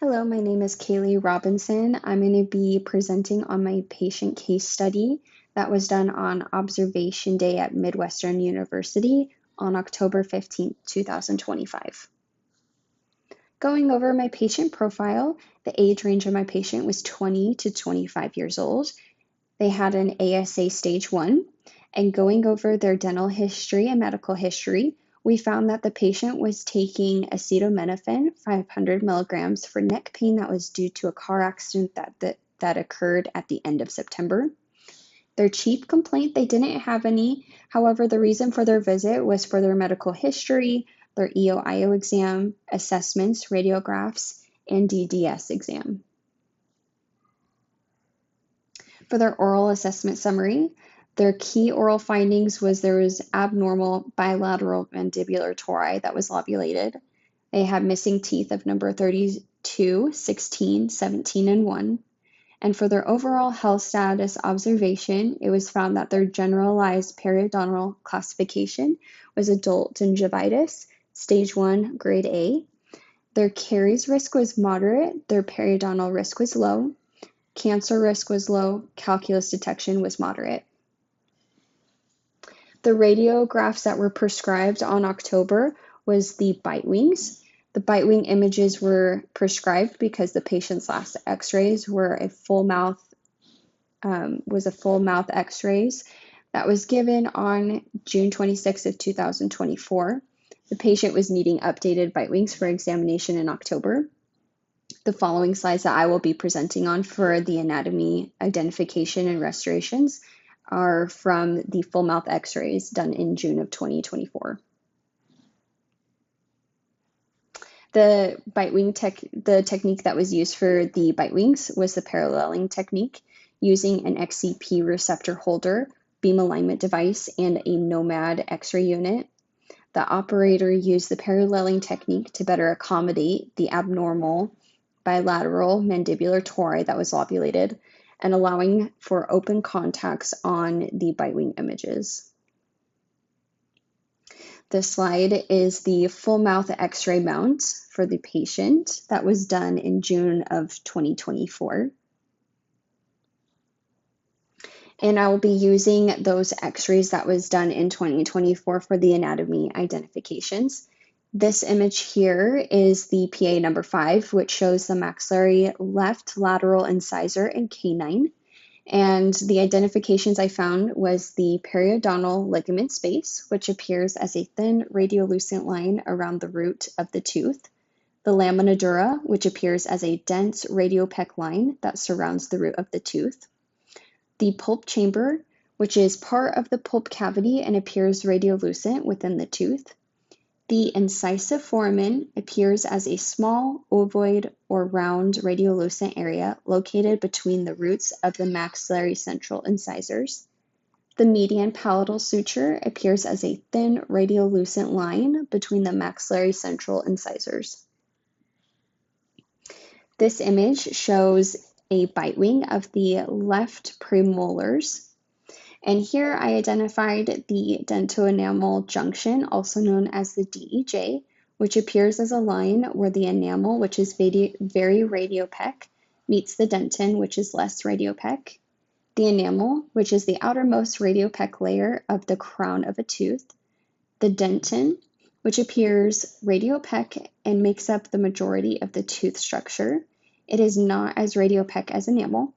Hello, my name is Kaylee Robinson. I'm going to be presenting on my patient case study that was done on Observation Day at Midwestern University on October 15th, 2025. Going over my patient profile, the age range of my patient was 20 to 25 years old. They had an ASA stage 1, and going over their dental history and medical history, we found that the patient was taking acetaminophen, 500 milligrams, for neck pain that was due to a car accident that occurred at the end of September. Their chief complaint, they didn't have any. However, the reason for their visit was for their medical history, their EO-IO exam, assessments, radiographs, and DDS exam. For their oral assessment summary, their key oral findings was there was abnormal bilateral mandibular tori that was lobulated. They had missing teeth of number 32, 16, 17, and 1. And for their overall health status observation, it was found that their generalized periodontal classification was adult gingivitis, stage 1, grade A. Their caries risk was moderate, their periodontal risk was low, cancer risk was low, calculus detection was moderate. The radiographs that were prescribed on October was the bite wings. The bite wing images were prescribed because the patient's last x-rays were a full mouth x-rays that was given on June 26th of 2024. The patient was needing updated bite wings for examination in October. The following slides that I will be presenting on for the anatomy identification and restorations are from the full mouth x-rays done in June of 2024. The technique that was used for the bite wings was the paralleling technique using an XCP receptor holder, beam alignment device, and a Nomad x-ray unit. The operator used the paralleling technique to better accommodate the abnormal bilateral mandibular tori that was lobulated and allowing for open contacts on the bite wing images. This slide is the full mouth x-ray mount for the patient that was done in June of 2024. And I will be using those x-rays that was done in 2024 for the anatomy identifications. This image here is the PA number 5, which shows the maxillary left lateral incisor and canine. And the identifications I found was the periodontal ligament space, which appears as a thin radiolucent line around the root of the tooth. The lamina dura, which appears as a dense radiopec line that surrounds the root of the tooth. The pulp chamber, which is part of the pulp cavity and appears radiolucent within the tooth. The incisive foramen appears as a small ovoid or round radiolucent area located between the roots of the maxillary central incisors. The median palatal suture appears as a thin radiolucent line between the maxillary central incisors. This image shows a bite wing of the left premolars. And here I identified the dentoenamel junction, also known as the DEJ, which appears as a line where the enamel, which is very radiopec, meets the dentin, which is less radiopec. The enamel, which is the outermost radiopec layer of the crown of a tooth. The dentin, which appears radiopec and makes up the majority of the tooth structure. It is not as radiopec as enamel.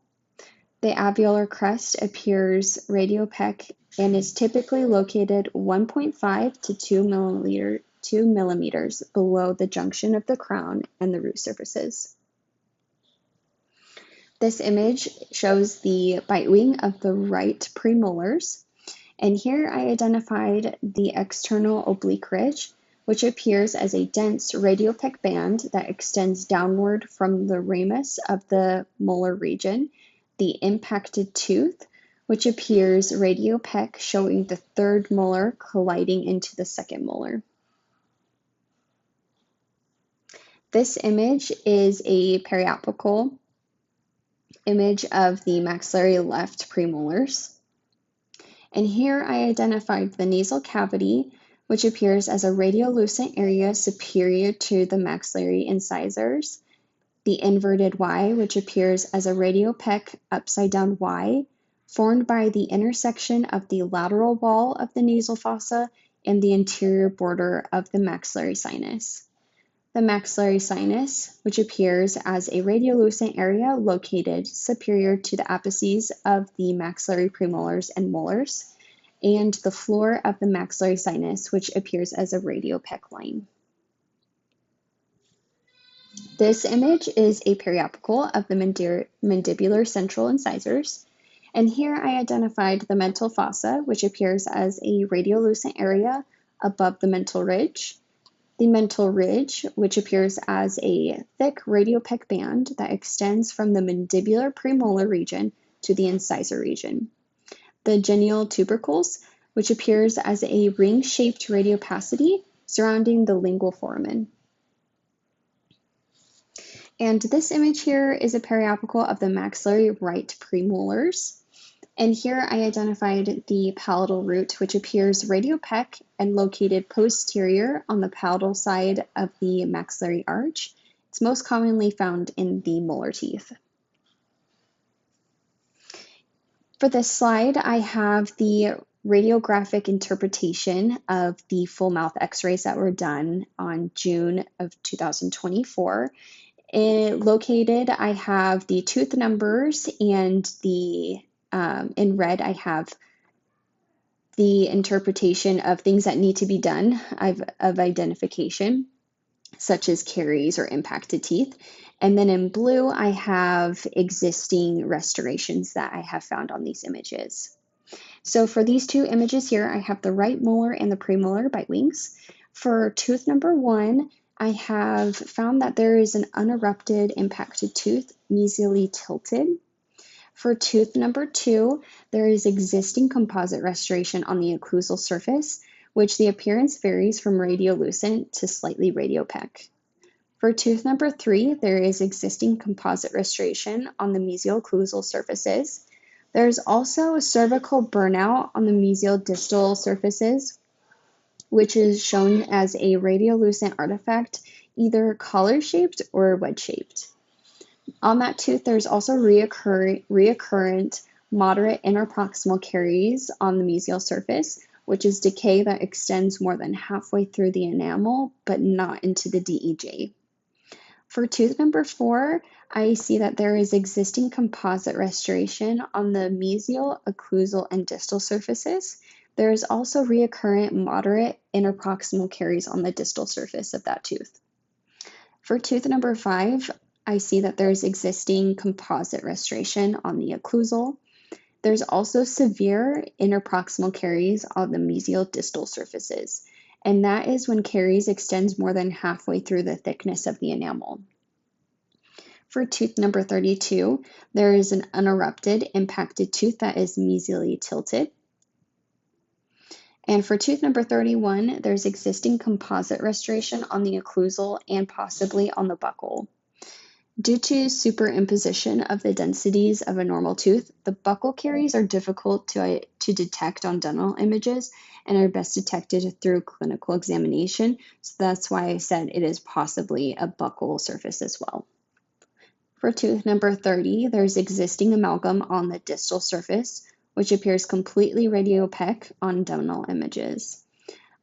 The alveolar crest appears radiopec and is typically located 1.5 to 2 millimeters below the junction of the crown and the root surfaces. This image shows the bite wing of the right premolars, and here I identified the external oblique ridge, which appears as a dense radiopec band that extends downward from the ramus of the molar region. The impacted tooth, which appears radiopec, showing the third molar colliding into the second molar. This image is a periapical image of the maxillary left premolars. And here I identified the nasal cavity, which appears as a radiolucent area superior to the maxillary incisors. the inverted Y, which appears as a radiopec upside down Y, formed by the intersection of the lateral wall of the nasal fossa and the anterior border of the maxillary sinus. The maxillary sinus, which appears as a radiolucent area located superior to the apices of the maxillary premolars and molars, and the floor of the maxillary sinus, which appears as a radiopec line. This image is a periapical of the mandibular central incisors, and here I identified the mental fossa, which appears as a radiolucent area above the mental ridge, the mental ridge, which appears as a thick radiopec band that extends from the mandibular premolar region to the incisor region, the genial tubercles, which appears as a ring-shaped radiopacity surrounding the lingual foramen. And this image here is a periapical of the maxillary right premolars. And here I identified the palatal root, which appears radiopec and located posterior on the palatal side of the maxillary arch. It's most commonly found in the molar teeth. For this slide, I have the radiographic interpretation of the full mouth x-rays that were done on June of 2024. Located, I have the tooth numbers, and in red, I have the interpretation of things that need to be done of identification, such as caries or impacted teeth. And then in blue, I have existing restorations that I have found on these images. So for these two images here, I have the right molar and the premolar bite wings. For tooth number 1, I have found that there is an unerupted impacted tooth, mesially tilted. For tooth number 2, there is existing composite restoration on the occlusal surface, which the appearance varies from radiolucent to slightly radiopec. For tooth number 3, there is existing composite restoration on the mesial occlusal surfaces. There's also a cervical burnout on the mesial distal surfaces, which is shown as a radiolucent artifact, either collar-shaped or wedge-shaped. On that tooth, there's also reoccurrent moderate interproximal caries on the mesial surface, which is decay that extends more than halfway through the enamel, but not into the DEJ. For tooth number 4, I see that there is existing composite restoration on the mesial, occlusal, and distal surfaces. There is also reoccurrent moderate interproximal caries on the distal surface of that tooth. For tooth number 5, I see that there's existing composite restoration on the occlusal. There's also severe interproximal caries on the mesial distal surfaces, and that is when caries extends more than halfway through the thickness of the enamel. For tooth number 32, there is an unerupted impacted tooth that is mesially tilted. And for tooth number 31, there's existing composite restoration on the occlusal and possibly on the buccal. Due to superimposition of the densities of a normal tooth, the buccal caries are difficult to detect on dental images and are best detected through clinical examination. So that's why I said it is possibly a buccal surface as well. For tooth number 30, there's existing amalgam on the distal surface, which appears completely radiopec on dental images.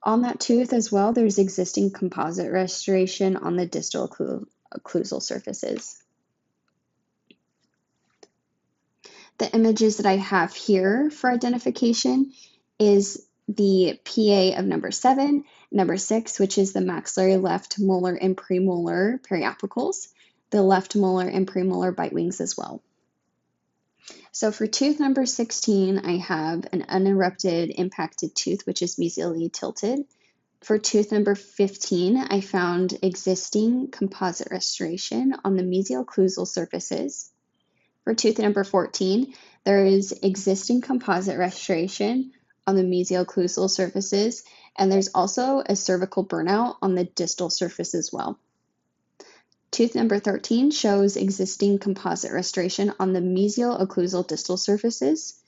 On that tooth as well, there's existing composite restoration on the distal occlusal surfaces. The images that I have here for identification is the PA of number 7, number 6, which is the maxillary left molar and premolar periapicals, the left molar and premolar bite wings as well. So for tooth number 16, I have an unerupted impacted tooth, which is mesially tilted. For tooth number 15, I found existing composite restoration on the mesial occlusal surfaces. For tooth number 14, there is existing composite restoration on the mesial occlusal surfaces, and there's also a cervical burnout on the distal surface as well. Tooth number 13 shows existing composite restoration on the mesial occlusal distal surfaces.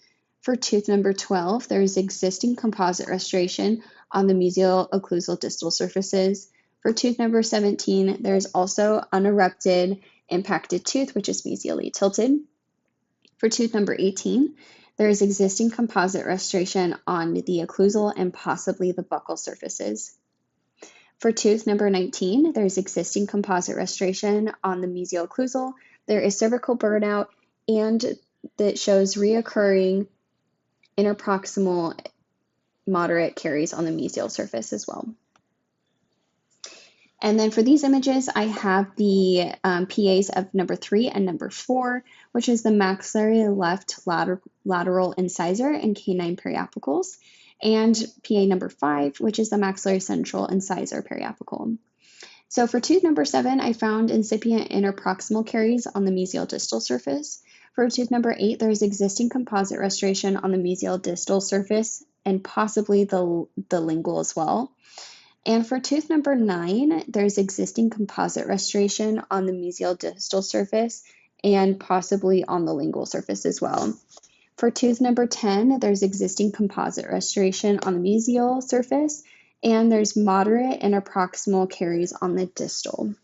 For tooth number 12, there is existing composite restoration on the mesial occlusal distal surfaces. For tooth number 17, there is also unerupted impacted tooth, which is mesially tilted. For tooth number 18, there is existing composite restoration on the occlusal and possibly the buccal surfaces. For tooth number 19, there is existing composite restoration on the mesial-occlusal. There is cervical burnout, and that shows reoccurring interproximal moderate caries on the mesial surface as well. And then for these images, I have the PAs of number 3 and number 4, which is the maxillary left lateral incisor and canine periapicals, and PA number 5, which is the maxillary central incisor periapical. So for tooth number 7, I found incipient interproximal caries on the mesial distal surface. For tooth number 8, there's existing composite restoration on the mesial distal surface and possibly the lingual as well. And for tooth number 9, there's existing composite restoration on the mesial distal surface and possibly on the lingual surface as well. For tooth number 10, there's existing composite restoration on the mesial surface, and there's moderate interproximal caries on the distal.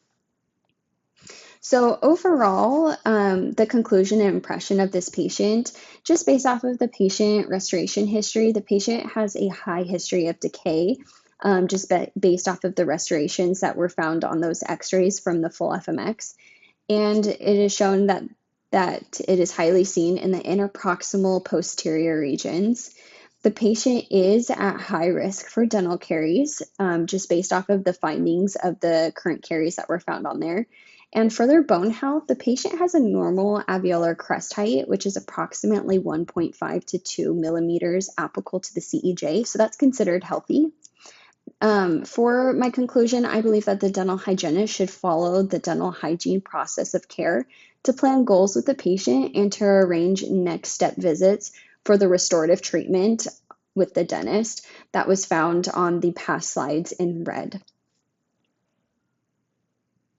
So overall, the conclusion and impression of this patient, just based off of the patient restoration history, the patient has a high history of decay, just based off of the restorations that were found on those x-rays from the full FMX. And it is shown that it is highly seen in the interproximal posterior regions. The patient is at high risk for dental caries, just based off of the findings of the current caries that were found on there. And for their bone health, the patient has a normal alveolar crest height, which is approximately 1.5 to 2 millimeters apical to the CEJ, so that's considered healthy. For my conclusion, I believe that the dental hygienist should follow the dental hygiene process of care to plan goals with the patient and to arrange next step visits for the restorative treatment with the dentist that was found on the past slides in red.